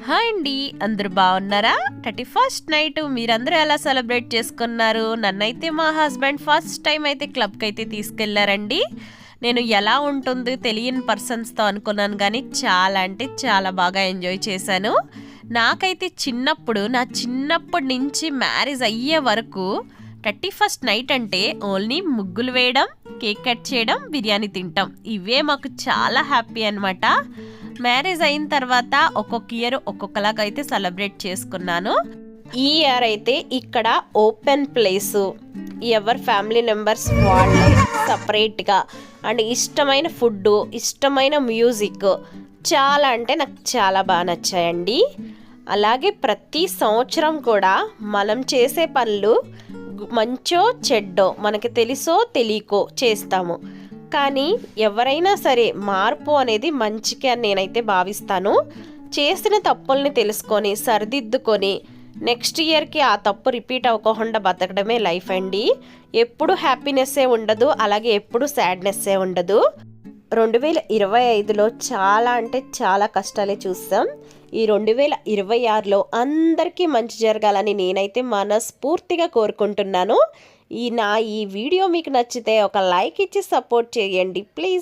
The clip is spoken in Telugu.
హాయ్ అండి, అందరూ బాగున్నారా? 31st నైట్ మీరందరూ ఎలా సెలబ్రేట్ చేసుకున్నారు? నన్నైతే మా హస్బెండ్ ఫస్ట్ టైం అయితే క్లబ్కి అయితే తీసుకెళ్లారండి. నేను ఎలా ఉంటుంది తెలియని పర్సన్స్తో అనుకున్నాను, కానీ చాలా అంటే చాలా బాగా ఎంజాయ్ చేశాను. నాకైతే నా చిన్నప్పటి నుంచి మ్యారేజ్ అయ్యే వరకు 31st నైట్ అంటే ఓన్లీ ముగ్గులు వేయడం, కేక్ కట్ చేయడం, బిర్యానీ తింటాం, ఇవే మాకు చాలా హ్యాపీ అనమాట. మ్యారేజ్ అయిన తర్వాత ఒక్కొక్క ఇయర్ ఒక్కొక్కలాగా అయితే సెలబ్రేట్ చేసుకున్నాను. ఈ ఇయర్ అయితే ఇక్కడ ఓపెన్ ప్లేసు, ఎవరి ఫ్యామిలీ మెంబర్స్ వాళ్ళే సపరేట్గా అండ్ ఇష్టమైన ఫుడ్, ఇష్టమైన మ్యూజిక్ చాలా అంటే నాకు చాలా బాగా నచ్చాయండి. అలాగే ప్రతి సంవత్సరం కూడా మనం చేసే పనులు మంచో చెడ్డో మనకి తెలుసో తెలియకో చేస్తాము, కానీ ఎవరైనా సరే మార్పు అనేది మంచికి అని నేనైతే భావిస్తాను. చేసిన తప్పుల్ని తెలుసుకొని సరిదిద్దుకొని నెక్స్ట్ ఇయర్కి ఆ తప్పు రిపీట్ అవ్వకుండా బతకడమే లైఫ్ అండి. ఎప్పుడు హ్యాపీనెస్సే ఉండదు, అలాగే ఎప్పుడు సాడ్నెస్సే ఉండదు. 2025లో చాలా అంటే చాలా కష్టాలే చూస్తాం. ఈ 2026లో అందరికీ మంచి జరగాలని నేనైతే మనస్ఫూర్తిగా కోరుకుంటున్నాను. ఈ వీడియో మీకు నచ్చితే ఒక లైక్ ఇచ్చి సపోర్ట్ చేయండి ప్లీజ్.